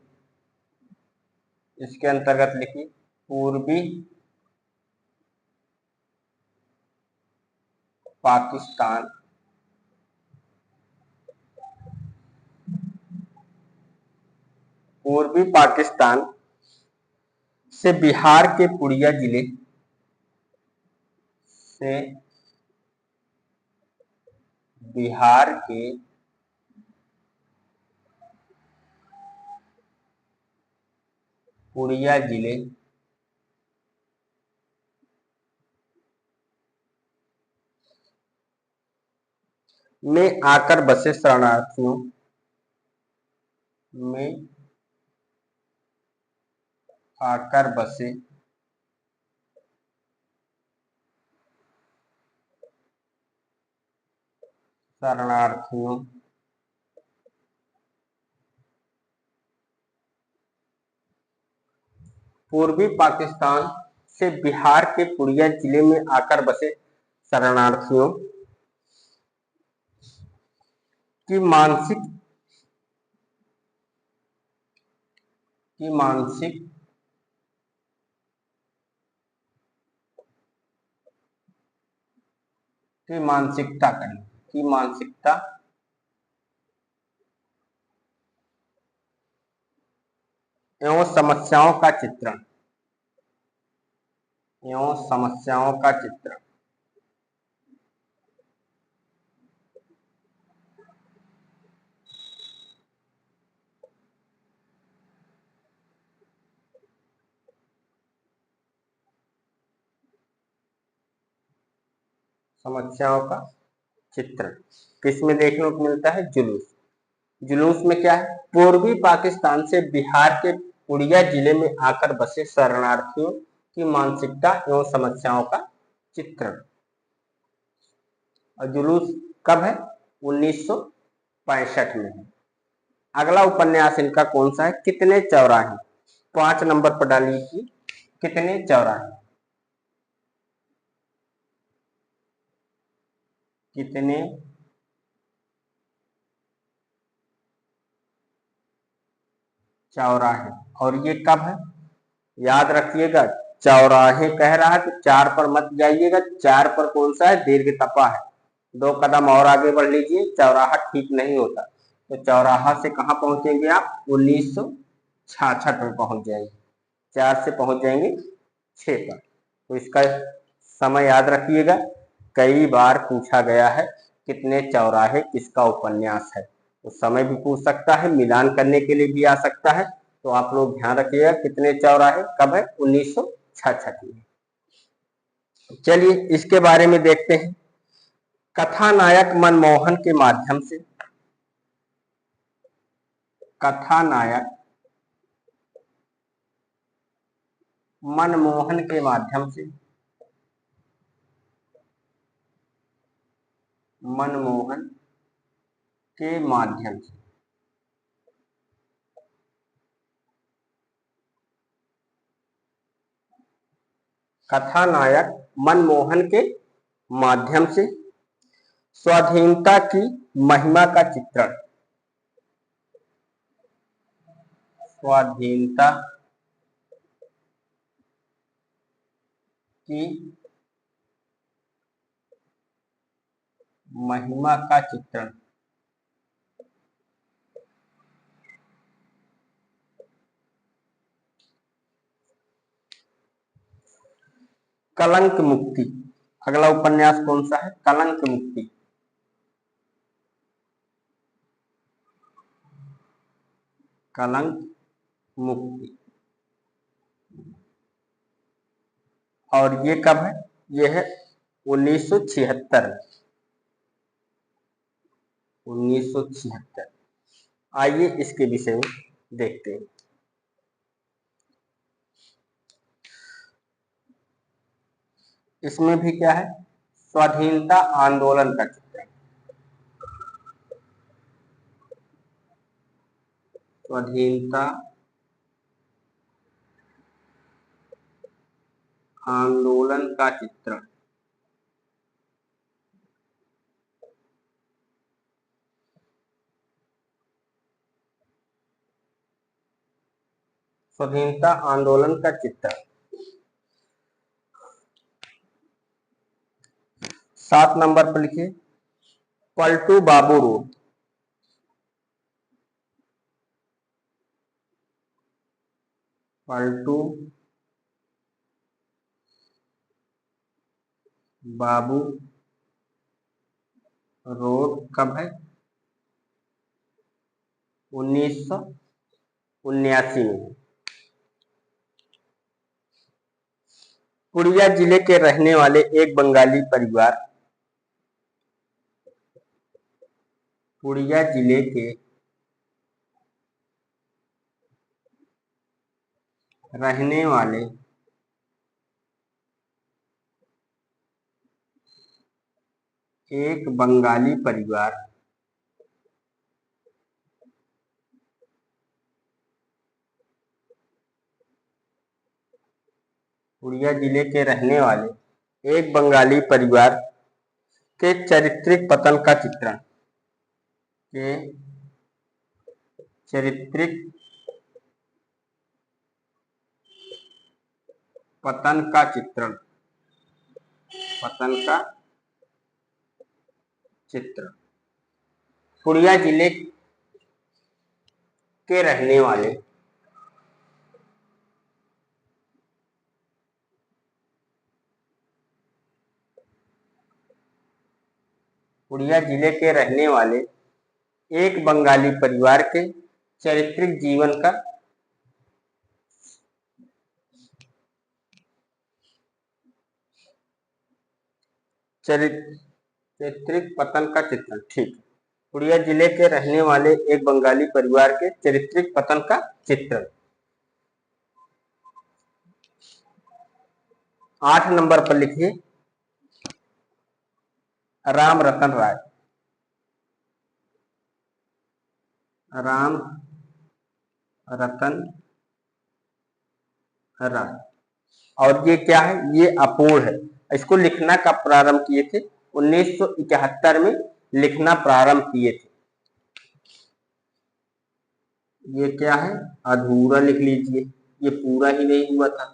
इसके अंतर्गत लिखिए पूर्वी पाकिस्तान पूर्वी पाकिस्तान से बिहार के पुड़िया जिले से बिहार के पुड़िया जिले में आकर बसे शरणार्थियों में आकर बसे शरणार्थियों पूर्वी पाकिस्तान से बिहार के पुड़िया जिले में आकर बसे शरणार्थियों की मानसिक मानसिकता एवं समस्याओं का चित्रण किसमें देखने को मिलता है? जुलूस में क्या है? पूर्वी पाकिस्तान से बिहार के पुड़िया जिले में आकर बसे शरणार्थियों की मानसिकता एवं समस्याओं का चित्रण। और जुलूस कब है? 1965 में है। अगला उपन्यास इनका कौन सा है? कितने चौराहे। 5 नंबर पर डालिए कि कितने चौराहे। कितने चौराहे। और ये कब है? याद रखिएगा, चौराहे कह रहा है तो 4 पर मत जाइएगा। 4 पर कौन सा है? दीर्घ तपा है। 2 कदम और आगे बढ़ लीजिए, चौराहा ठीक नहीं होता। तो चौराहा से कहां पहुंचेंगे आप? 1966 में पहुंच जाएंगे। 4 से पहुंच जाएंगे 6 पर। तो इसका समय याद रखिएगा। कई बार पूछा गया है कितने चौराहे किसका उपन्यास है। तो समय भी पूछ सकता है, मिलान करने के लिए भी आ सकता है। तो आप लोग ध्यान रखिएगा कितने चौराहे कब है? 1966 में। चलिए इसके बारे में देखते हैं। कथानायक मनमोहन के माध्यम से मनमोहन के माध्यम से कथानायक मनमोहन के माध्यम से स्वाधीनता की महिमा का चित्रण। स्वाधीनता की महिमा का चित्रण। कलंक मुक्ति। अगला उपन्यास कौन सा है? कलंक मुक्ति। कलंक मुक्ति। और ये कब है? ये है 1976। 1976। आइए इसके विषय में देखते हैं। इसमें भी क्या है? स्वाधीनता आंदोलन का चित्रण। स्वाधीनता आंदोलन का चित्रण। स्वाधीनता आंदोलन का चित्रण। 7 नंबर पर लिखिए पलटू बाबू रोड। पलटू बाबू रोड कब है? 1979 में। पुड़िया जिले के रहने वाले एक बंगाली परिवार, पुड़िया जिले के रहने वाले एक बंगाली परिवार पुड़िया जिले के रहने वाले एक बंगाली परिवार के चारित्रिक पतन का चित्रण, के चारित्रिक पतन का चित्रण, पतन का चित्र। पुड़िया जिले के रहने वाले पुड़िया जिले के रहने वाले एक बंगाली परिवार के चारित्रिक जीवन का चारित्रिक पतन का चित्रण। ठीक। पुड़िया जिले के रहने वाले एक बंगाली परिवार के चारित्रिक पतन का चित्रण। 8 नंबर पर लिखिए राम रतन राय। राम रतन राय। और ये क्या है? ये अपूर्ण है। इसको लिखना कब प्रारंभ किए थे? 1971 में लिखना प्रारंभ किए थे। ये क्या है? अधूरा लिख लीजिए, ये पूरा ही नहीं हुआ था।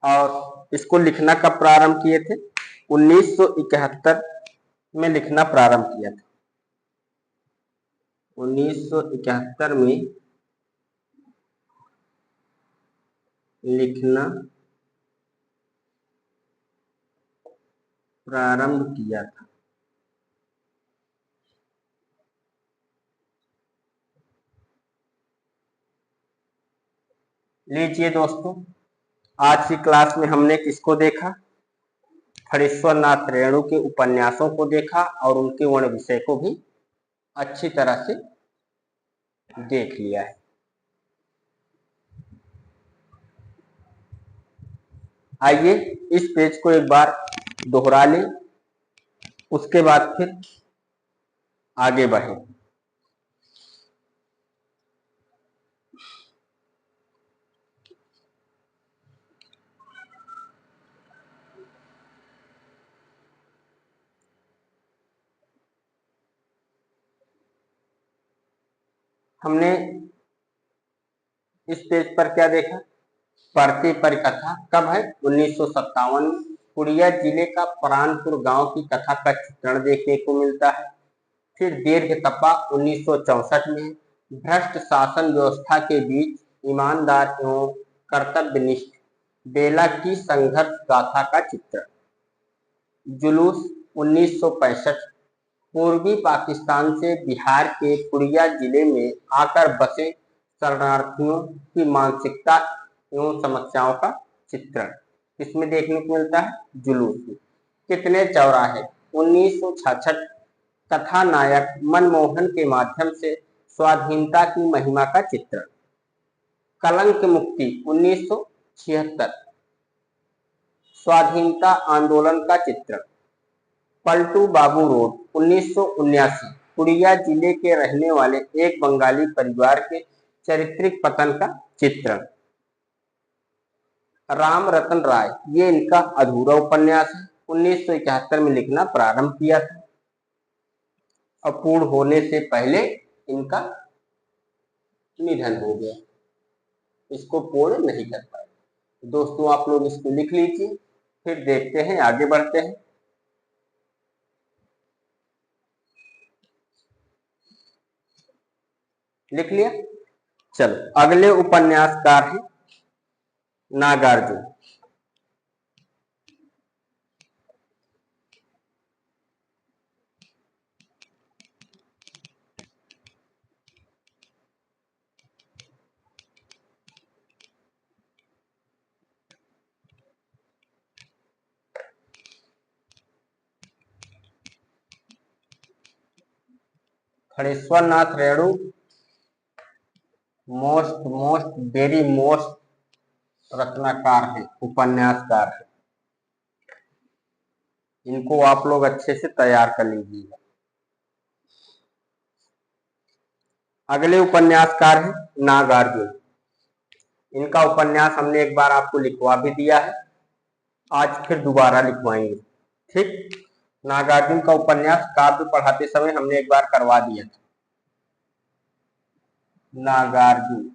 और इसको लिखना कब प्रारंभ किए थे? 1971 में लिखना प्रारंभ किया था। 1971 में लिखना प्रारंभ किया था। लीजिए दोस्तों, आज की क्लास में हमने किसको देखा? फणीश्वर नाथ रेणु के उपन्यासों को देखा और उनके वर्ण विषय को भी अच्छी तरह से देख लिया है। आइए इस पेज को एक बार दोहरा लें, उसके बाद फिर आगे बढ़ें। हमने इस पेज पर क्या देखा? परती परिकथा कब है? 1957 में। पुड़िया जिले का परानपुर गांव की कथा का चित्रण देखने को मिलता है। फिर दीर्घ तपा 1964 में। भ्रष्ट शासन व्यवस्था के बीच ईमानदार एवं कर्तव्यनिष्ठ बेला की संघर्ष गाथा का चित्रण। जुलूस 1965। पूर्वी पाकिस्तान से बिहार के पुड़िया जिले में आकर बसे शरणार्थियों की मानसिकता एवं समस्याओं का चित्रण इसमें देखने को मिलता है। जुलूस में। कितने चौराहे 1966। कथानायक मनमोहन के माध्यम से स्वाधीनता की महिमा का चित्रण। कलंक मुक्ति 1976। स्वाधीनता आंदोलन का चित्रण। पलटू बाबू रोड 1979। पुड़िया जिले के रहने वाले एक बंगाली परिवार के चारित्रिक पतन का चित्रण। राम रतन राय, ये इनका अधूरा उपन्यास है। 1971 में लिखना प्रारंभ किया था। अपूर्ण होने से पहले इनका निधन हो गया, इसको पूर्ण नहीं कर पाए। दोस्तों आप लोग इसको लिख लीजिए, फिर देखते हैं, आगे बढ़ते हैं। लिख लिया। चलो अगले उपन्यासकार हैं Nagarjuna. खड़ेश्वर Nath Renu most very most रचनाकार है, उपन्यासकार है। इनको आप लोग अच्छे से तैयार कर लीजिएगा। अगले उपन्यासकार हैं नागार्जुन। इनका उपन्यास हमने एक बार आपको लिखवा भी दिया है, आज फिर दोबारा लिखवाएंगे। ठीक, नागार्जुन का उपन्यास काव्य पढ़ाते समय हमने एक बार करवा दिया था। नागार्जुन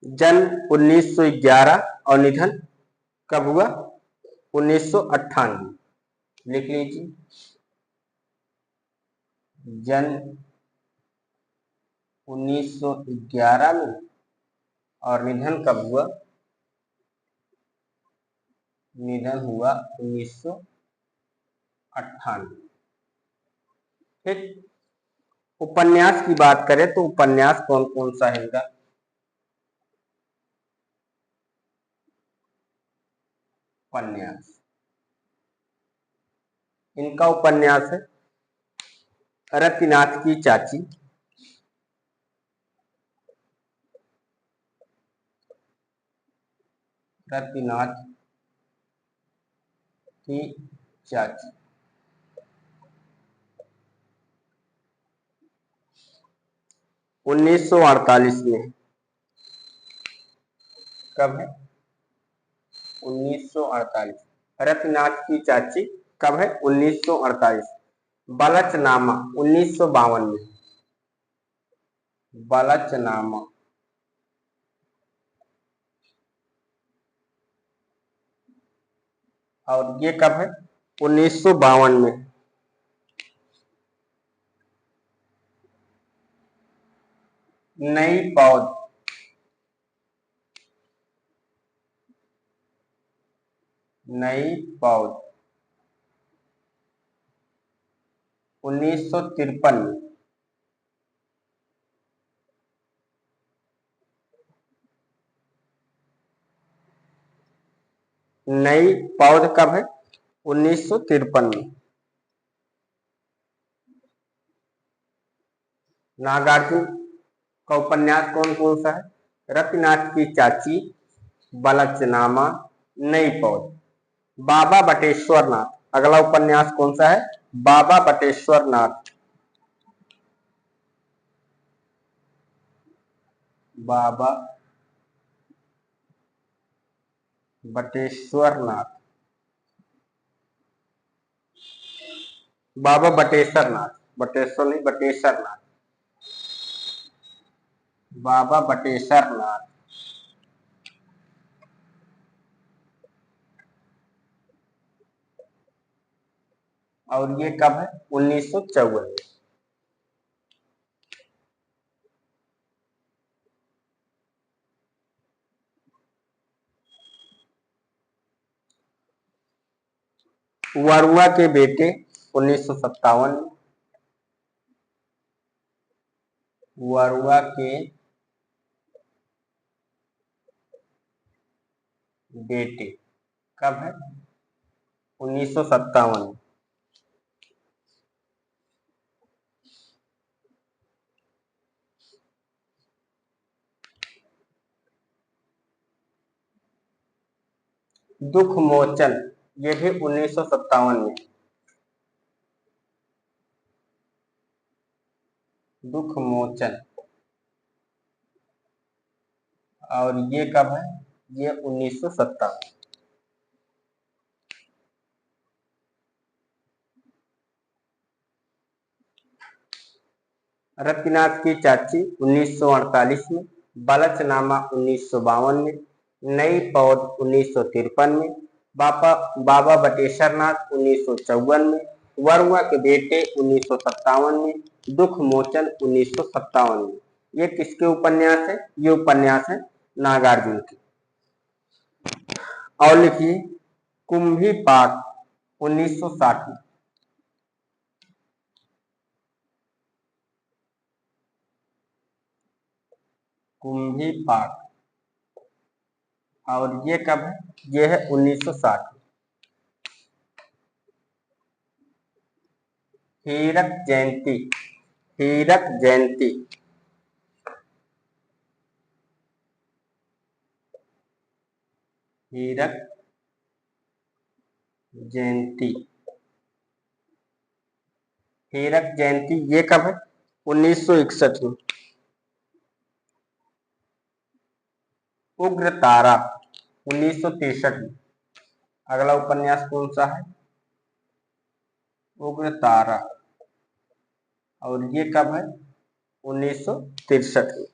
जन्म 1911 और निधन कब हुआ? 1998। लिख लीजिए, जन्म 1911 में और निधन कब हुआ? निधन हुआ 1998। ठीक, उपन्यास की बात करें तो उपन्यास कौन कौन सा है इनका? उपन्यास, इनका उपन्यास है रतिनाथ की चाची। रतिनाथ की चाची 1948 में। कब है? 1948। रतिनाथ की चाची कब है? 1948। बलचनामा 1952 में। बलचनामा और ये कब है? 1952 में। नई पौध, नई पौध 1953 में। नई पौध कब है? 1953 में। नागार्जुन का उपन्यास कौन कौन सा है? रतिनाथ की चाची, बलचनामा, नई पौध। बाबा बटेश्वर नाथ, अगला उपन्यास कौन सा है? बाबा बटेश्वर नाथ। बाबा बटेश्वर नाथ, बाबा बटेश्वर नाथ, बटेश्वर नहीं बटेश्वर नाथ, बाबा बटेश्वर नाथ। और ये कब है? 1954 में। वरुआ के बेटे 1957 में। वरुआ के बेटे कब है? 1957 में। दुख मोचन, ये भी 1957 में। दुख मोचन और ये कब है? ये 1957। रतिनाथ की चाची 1948 में। बलचनामा 1952 में। नई पौध 1953 में, बाबा बटेश्वर नाथ 1954 में, वर्मा के बेटे 1957 में, दुख मोचन 1957 में। ये किसके उपन्यास है? ये उपन्यास है नागार्जुन की। और लिखिए कुंभी पाक 1960 में। कुंभी पाक, और ये कब है? ये है 1960 में। हीरक जयंती, हीरक जयंती, हीरक जयंती, हीरक जयंती ये कब है? 1961 में। उग्र तारा 1963 में। अगला उपन्यास कौन सा है? उग्र तारा, और ये कब है? 1963 में।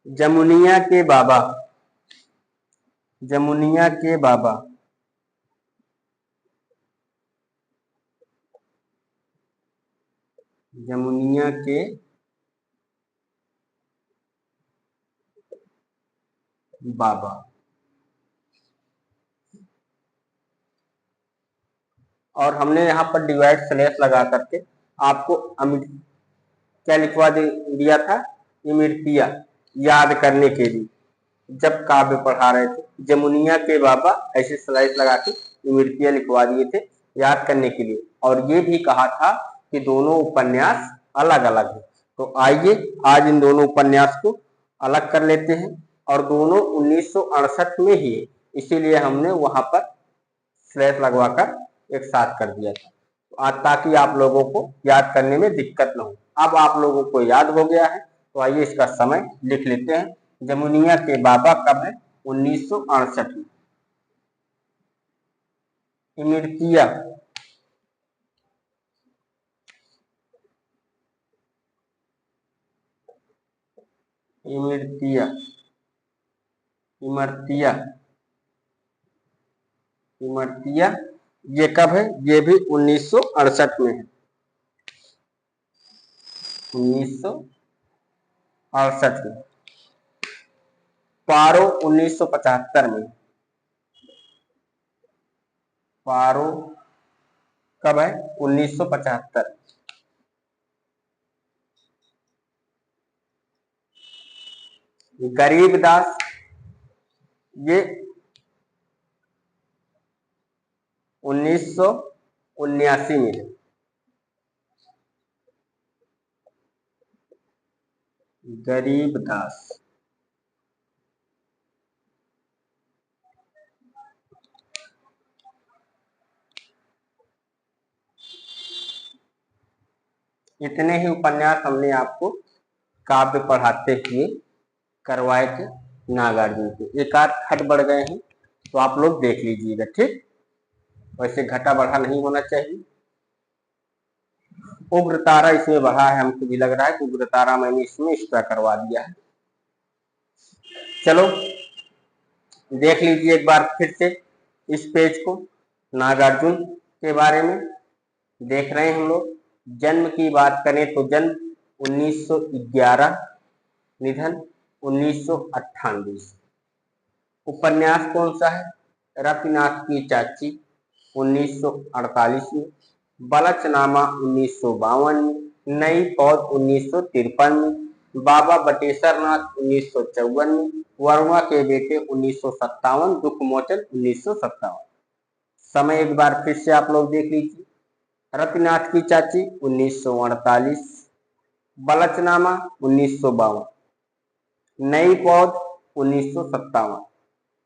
जमुनिया के बाबा, जमुनिया के बाबा, जमुनिया के बाबा, और हमने यहाँ पर डिवाइड स्लैश लगा करके आपको क्या लिखवा दिया था? इमृतिया याद करने के लिए, जब काव्य पढ़ा रहे थे जमुनिया के बाबा ऐसे स्लाइस लगा के इमृतिया लिखवा दिए थे याद करने के लिए। और ये भी कहा था कि दोनों उपन्यास अलग अलग है। तो आइए आज इन दोनों उपन्यास को अलग कर लेते हैं, और दोनों 1968 में ही है, इसीलिए हमने वहां पर स्लैश लगवाकर एक साथ कर दिया था, ताकि आप लोगों को याद करने में दिक्कत न हो। अब आप लोगों को याद हो गया है, तो आइए इसका समय लिख लेते हैं। जमुनिया के बाबा कब है? 1968 में। इमृतिया, इमृतिया, इमर्तिया, इमर्तिया ये कब है? ये भी 1968 में है। 1968 में। पारो 1975 में। पारो कब है? 1975। गरीबदास ये 1979 में है। गरीबदास, इतने ही उपन्यास हमने आपको काव्य पढ़ाते हुए करवाए थे नागार्जुन के। एक आध खट बढ़ गए हैं तो आप लोग देख लीजिएगा, ठीक? वैसे घटा बढ़ा नहीं होना चाहिए। उग्र तारा इसमें बढ़ा है, हमको भी लग रहा है कि उग्र तारा मैंने इसमें एक्स्ट्रा करवा दिया है। चलो देख लीजिए एक बार फिर से इस पेज को। नागार्जुन के बारे में देख रहे हैं हम लोग। जन्म की बात करें तो जन्म 1911, निधन 1998। उपन्यास कौन सा है? रतिनाथ की चाची 1948 में, बलचनामा 1952 में, नई पौध 1953 में, बाबा बटेश्वर नाथ 1954 में, वर्मा के बेटे 1957, दुख मोचन 1957। समय एक बार फिर से आप लोग देख लीजिए। रतिनाथ की चाची 1948, बलचनामा 1952, नई पौध 1957,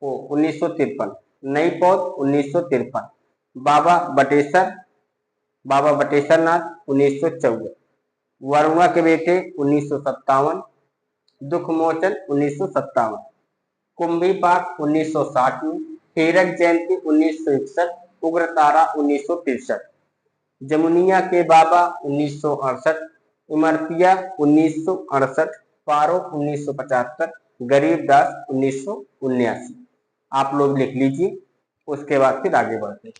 1953, नई पौध 1953, बाबा बटेश्वर नाथ 1954, वर्मा के बेटे 1957, दुख मोचन 1957, कुंभी पाक 1960 में, हीरक जयंती 1961, उग्र तारा 1963। जमुनिया के बाबा 1968, इमरतिया 1968, पारो 1975, गरीबदास 1979। आप लोग लिख लीजिए, उसके बाद फिर आगे बढ़ते हैं।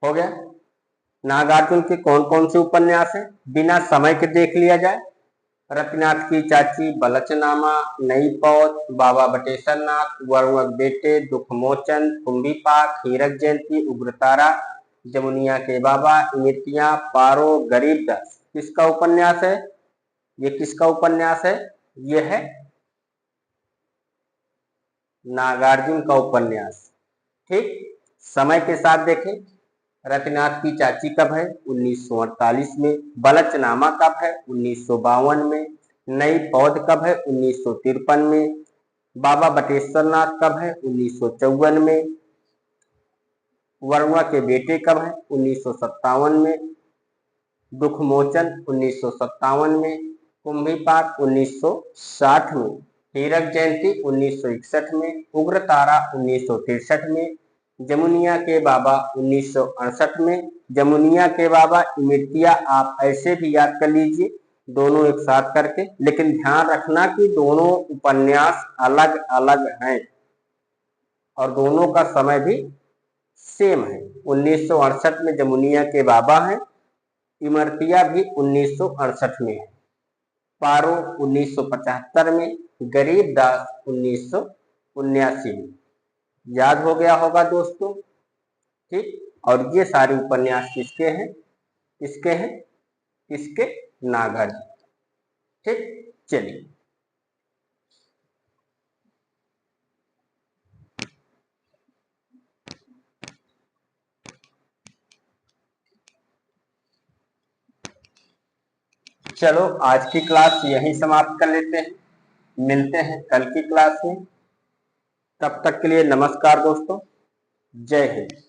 हो गया। नागार्जुन के कौन कौन से उपन्यास हैं, बिना समय के देख लिया जाए। रतिनाथ की चाची, बलचनामा, नई पौध, बाबा बटेश्वर नाथ, वरुण बेटे, दुखमोचन, कुंभीपाक, हीरक जयंती, उग्रतारा, जमुनिया के बाबा, इमरतिया, पारो, गरीबदास। किसका उपन्यास है ये? किसका उपन्यास है? ये है नागार्जुन का उपन्यास। ठीक, समय के साथ देखें। रतिनाथ की चाची कब है? 1948 में। बलचनामा कब है? 1952 में। नई पौध कब है? 1953 में। बाबा बटेश्वर नाथ कब है? 1954 में। वर्मा के बेटे कब है? 1957 में। दुखमोचन 1957 में। कुंभीपाक 1960 में। हीरक जयंती 1961 में। उग्रतारा 1963 में। जमुनिया के बाबा 1968 में। जमुनिया के बाबा, इमरतिया आप ऐसे भी याद कर लीजिए, दोनों एक साथ करके, लेकिन ध्यान रखना कि दोनों उपन्यास अलग अलग हैं और दोनों का समय भी सेम है। 1968 में जमुनिया के बाबा हैं, इमरतिया भी 1968 में है, पारो 1975 में, गरीबदास 1979 में। याद हो गया होगा दोस्तों। ठीक, और ये सारे उपन्यास किसके हैं? किसके हैं? किसके? नागार्जुन। ठीक, चलिए चलो आज की क्लास यहीं समाप्त कर लेते हैं। मिलते हैं कल की क्लास में। तब तक के लिए नमस्कार दोस्तों। जय हिंद।